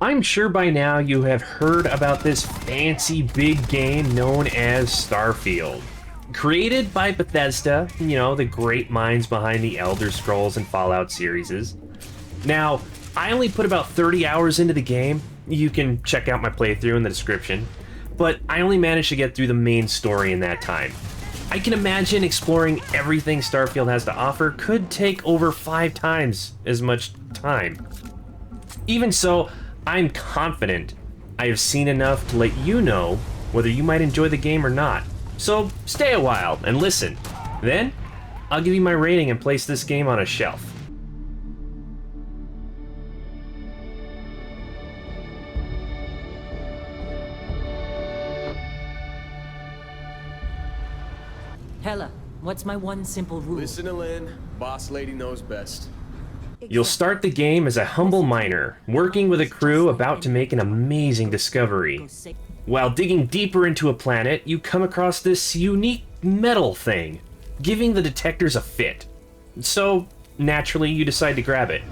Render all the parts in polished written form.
I'm sure by now you have heard about this fancy big game known as Starfield. Created by Bethesda, the great minds behind the Elder Scrolls and Fallout series. Now, I only put about 30 hours into the game. You can check out my playthrough in the description. But I only managed to get through the main story in that time. I can imagine exploring everything Starfield has to offer could take over 5 times as much time. Even so, I'm confident I have seen enough to let you know whether you might enjoy the game or not. So stay a while and listen. Then, I'll give you my rating and place this game on a shelf. Hella, what's my one simple rule? Listen to Lynn. Boss lady knows best. You'll start the game as a humble miner, working with a crew about to make an amazing discovery. While digging deeper into a planet, you come across this unique metal thing, giving the detectors a fit. So, naturally, you decide to grab it,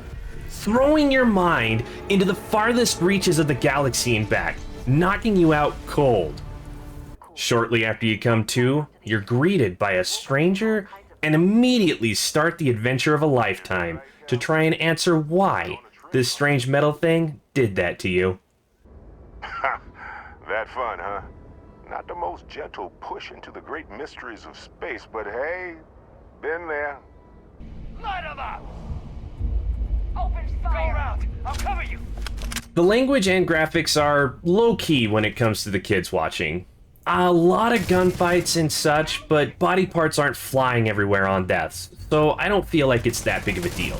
throwing your mind into the farthest reaches of the galaxy and back, knocking you out cold. Shortly after you come to, you're greeted by a stranger and immediately start the adventure of a lifetime to try and answer why this strange metal thing did that to you. That fun, huh? Not the most gentle push into the great mysteries of space, but hey, been there. Light 'em up! Open fire! Go around! I'll cover you! The language and graphics are low-key when it comes to the kids watching. A lot of gunfights and such, but body parts aren't flying everywhere on deaths, so I don't feel like it's that big of a deal.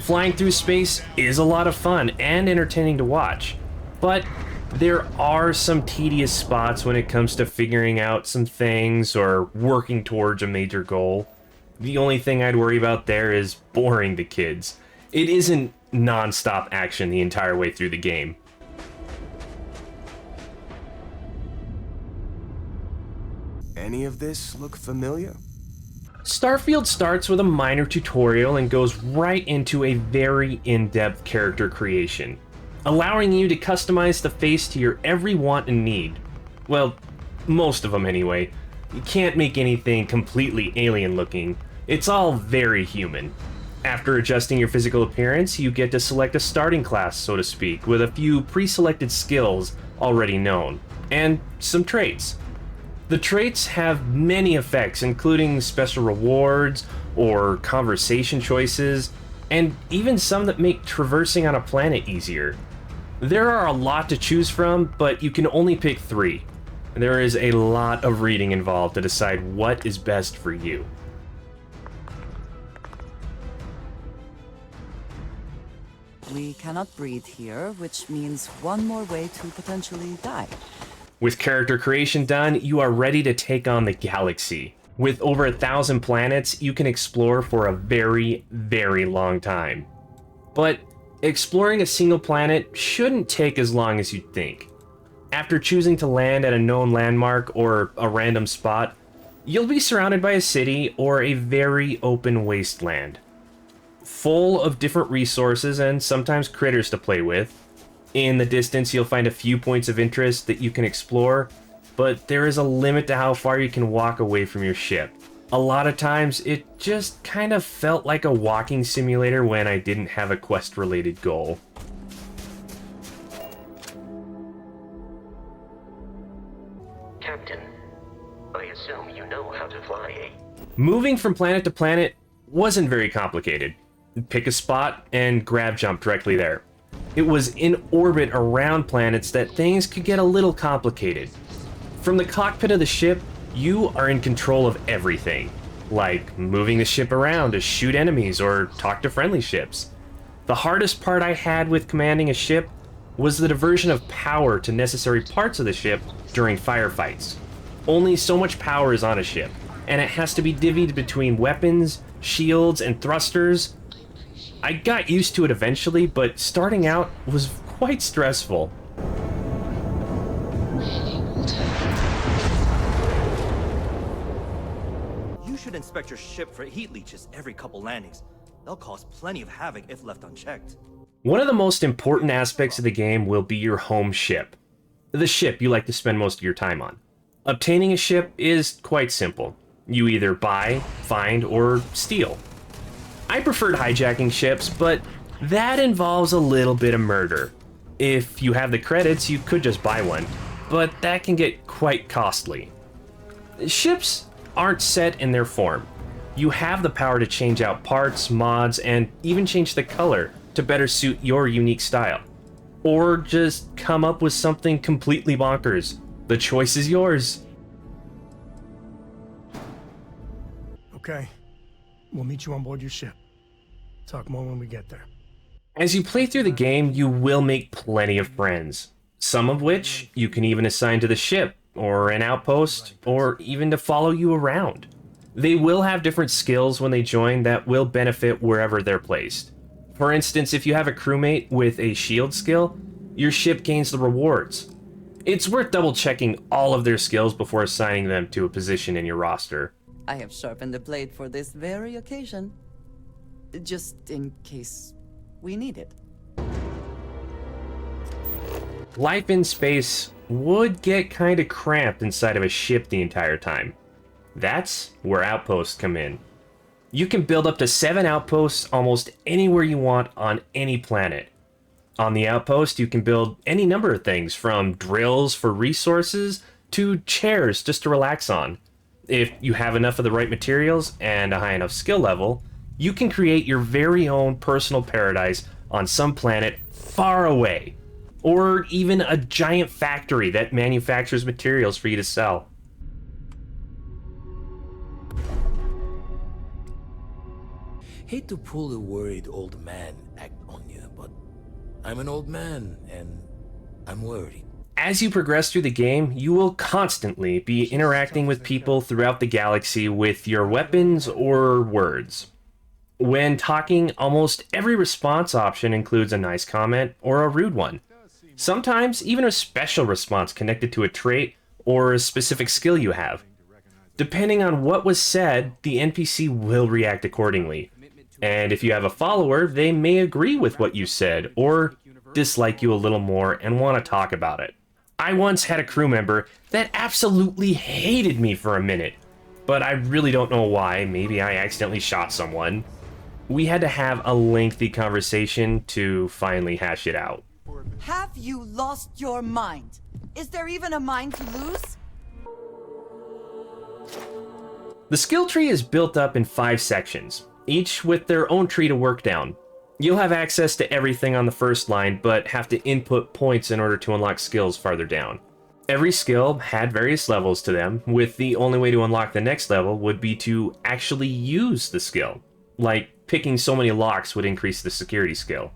Flying through space is a lot of fun and entertaining to watch, but there are some tedious spots when it comes to figuring out some things or working towards a major goal. The only thing I'd worry about there is boring the kids. It isn't non-stop action the entire way through the game. Any of this look familiar? Starfield starts with a minor tutorial and goes right into a very in-depth character creation, allowing you to customize the face to your every want and need. Well, most of them anyway. You can't make anything completely alien looking. It's all very human. After adjusting your physical appearance, you get to select a starting class, so to speak, with a few pre-selected skills already known, and some traits. The traits have many effects, including special rewards or conversation choices, and even some that make traversing on a planet easier. There are a lot to choose from, but you can only pick 3. There is a lot of reading involved to decide what is best for you. We cannot breathe here, which means one more way to potentially die. With character creation done, you are ready to take on the galaxy. With over 1,000 planets, you can explore for a very, very long time. But exploring a single planet shouldn't take as long as you'd think. After choosing to land at a known landmark or a random spot, you'll be surrounded by a city or a very open wasteland, full of different resources and sometimes critters to play with. In the distance, you'll find a few points of interest that you can explore, but there is a limit to how far you can walk away from your ship. A lot of times, it just kind of felt like a walking simulator when I didn't have a quest-related goal. Captain, I assume you know how to fly, eh? Moving from planet to planet wasn't very complicated. Pick a spot and grab jump directly there. It was in orbit around planets that things could get a little complicated. From the cockpit of the ship, you are in control of everything, like moving the ship around to shoot enemies or talk to friendly ships. The hardest part I had with commanding a ship was the diversion of power to necessary parts of the ship during firefights. Only so much power is on a ship, and it has to be divvied between weapons, shields, and thrusters. I got used to it eventually, but starting out was quite stressful. You should inspect your ship for heat leeches every couple landings. They'll cause plenty of havoc if left unchecked. One of the most important aspects of the game will be your home ship. The ship you like to spend most of your time on. Obtaining a ship is quite simple. You either buy, find, or steal. I preferred hijacking ships, but that involves a little bit of murder. If you have the credits, you could just buy one, but that can get quite costly. Ships aren't set in their form. You have the power to change out parts, mods, and even change the color to better suit your unique style. Or just come up with something completely bonkers. The choice is yours. Okay. We'll meet you on board your ship. Talk more when we get there. As you play through the game, you will make plenty of friends. Some of which you can even assign to the ship, or an outpost, or even to follow you around. They will have different skills when they join that will benefit wherever they're placed. For instance, if you have a crewmate with a shield skill, your ship gains the rewards. It's worth double checking all of their skills before assigning them to a position in your roster. I have sharpened the blade for this very occasion. Just in case we need it. Life in space would get kinda cramped inside of a ship the entire time. That's where outposts come in. You can build up to 7 outposts almost anywhere you want on any planet. On the outpost, you can build any number of things, from drills for resources to chairs just to relax on. If you have enough of the right materials and a high enough skill level, you can create your very own personal paradise on some planet far away, or even a giant factory that manufactures materials for you to sell. Hate to pull a worried old man act on you, but I'm an old man and I'm worried. As you progress through the game, you will constantly be interacting with people throughout the galaxy with your weapons or words. When talking, almost every response option includes a nice comment or a rude one. Sometimes even a special response connected to a trait or a specific skill you have. Depending on what was said, the NPC will react accordingly. And if you have a follower, they may agree with what you said or dislike you a little more and want to talk about it. I once had a crew member that absolutely hated me for a minute, but I really don't know why. Maybe I accidentally shot someone. We had to have a lengthy conversation to finally hash it out. Have you lost your mind? Is there even a mind to lose? The skill tree is built up in 5 sections, each with their own tree to work down. You'll have access to everything on the first line, but have to input points in order to unlock skills farther down. Every skill had various levels to them, with the only way to unlock the next level would be to actually use the skill. Like, picking so many locks would increase the security skill.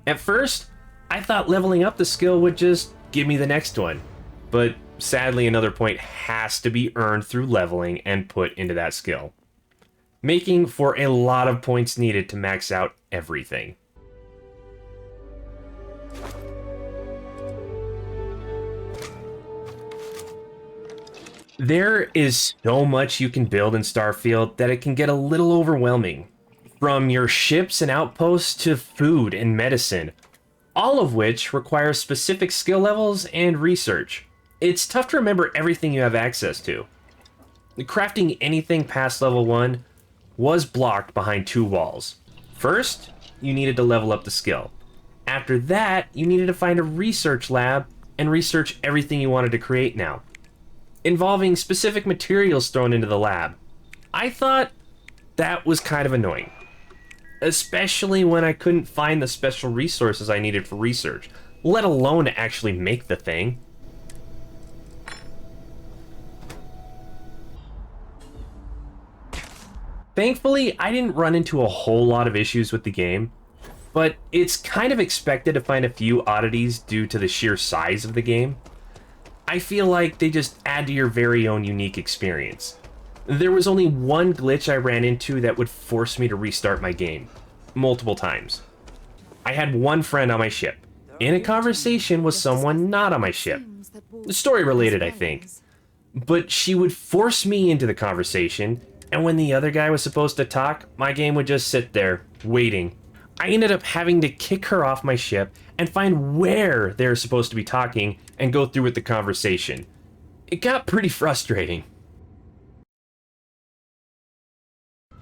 At first, I thought leveling up the skill would just give me the next one, but sadly another point has to be earned through leveling and put into that skill, making for a lot of points needed to max out everything. There is so much you can build in Starfield that it can get a little overwhelming. From your ships and outposts to food and medicine, all of which require specific skill levels and research. It's tough to remember everything you have access to. Crafting anything past level 1 was blocked behind 2 walls. First, you needed to level up the skill. After that, you needed to find a research lab and research everything you wanted to create now, involving specific materials thrown into the lab. I thought that was kind of annoying, especially when I couldn't find the special resources I needed for research, let alone to actually make the thing. Thankfully, I didn't run into a whole lot of issues with the game, but it's kind of expected to find a few oddities due to the sheer size of the game. I feel like they just add to your very own unique experience. There was only one glitch I ran into that would force me to restart my game, multiple times. I had one friend on my ship, in a conversation with someone not on my ship. Story related, I think. But she would force me into the conversation, and when the other guy was supposed to talk, my game would just sit there, waiting. I ended up having to kick her off my ship and find where they're supposed to be talking and go through with the conversation. It got pretty frustrating.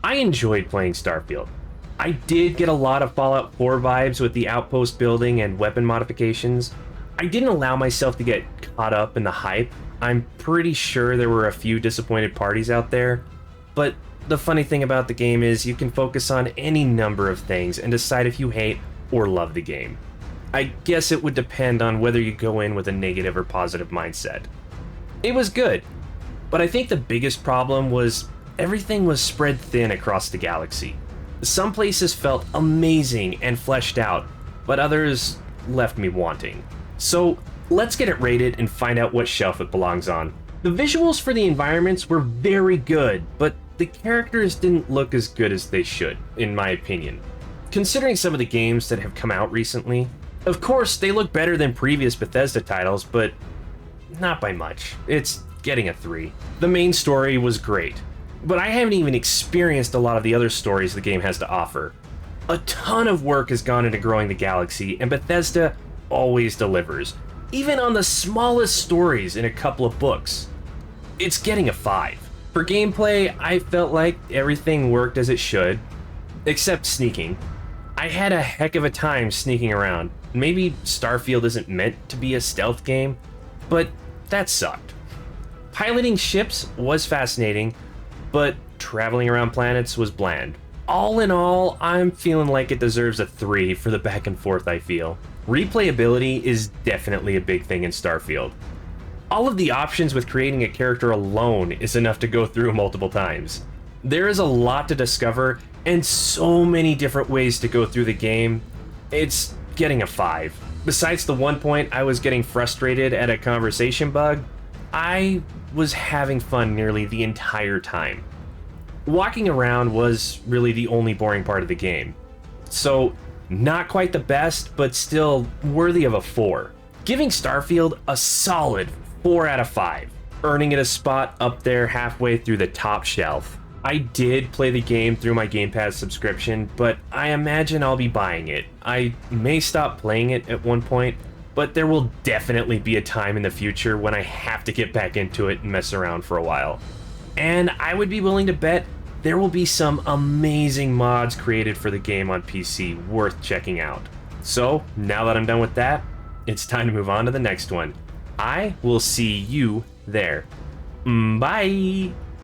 I enjoyed playing Starfield. I did get a lot of Fallout 4 vibes with the outpost building and weapon modifications. I didn't allow myself to get caught up in the hype. I'm pretty sure there were a few disappointed parties out there, but the funny thing about the game is you can focus on any number of things and decide if you hate or love the game. I guess it would depend on whether you go in with a negative or positive mindset. It was good, but I think the biggest problem was everything was spread thin across the galaxy. Some places felt amazing and fleshed out, but others left me wanting. So let's get it rated and find out what shelf it belongs on. The visuals for the environments were very good, but the characters didn't look as good as they should, in my opinion. Considering some of the games that have come out recently, of course they look better than previous Bethesda titles, but not by much. It's getting a 3. The main story was great, but I haven't even experienced a lot of the other stories the game has to offer. A ton of work has gone into growing the galaxy, and Bethesda always delivers, even on the smallest stories in a couple of books. It's getting a 5. For gameplay, I felt like everything worked as it should, except sneaking. I had a heck of a time sneaking around. Maybe Starfield isn't meant to be a stealth game, but that sucked. Piloting ships was fascinating, but traveling around planets was bland. All in all, I'm feeling like it deserves a 3 for the back and forth I feel. Replayability is definitely a big thing in Starfield. All of the options with creating a character alone is enough to go through multiple times. There is a lot to discover and so many different ways to go through the game. It's getting a 5. Besides the one point I was getting frustrated at a conversation bug, I was having fun nearly the entire time. Walking around was really the only boring part of the game. So, not quite the best, but still worthy of a 4. Giving Starfield a solid 4 out of 5, earning it a spot up there halfway through the top shelf. I did play the game through my Game Pass subscription, but I imagine I'll be buying it. I may stop playing it at one point, but there will definitely be a time in the future when I have to get back into it and mess around for a while. And I would be willing to bet there will be some amazing mods created for the game on PC worth checking out. So, now that I'm done with that, it's time to move on to the next one. I will see you there. Bye!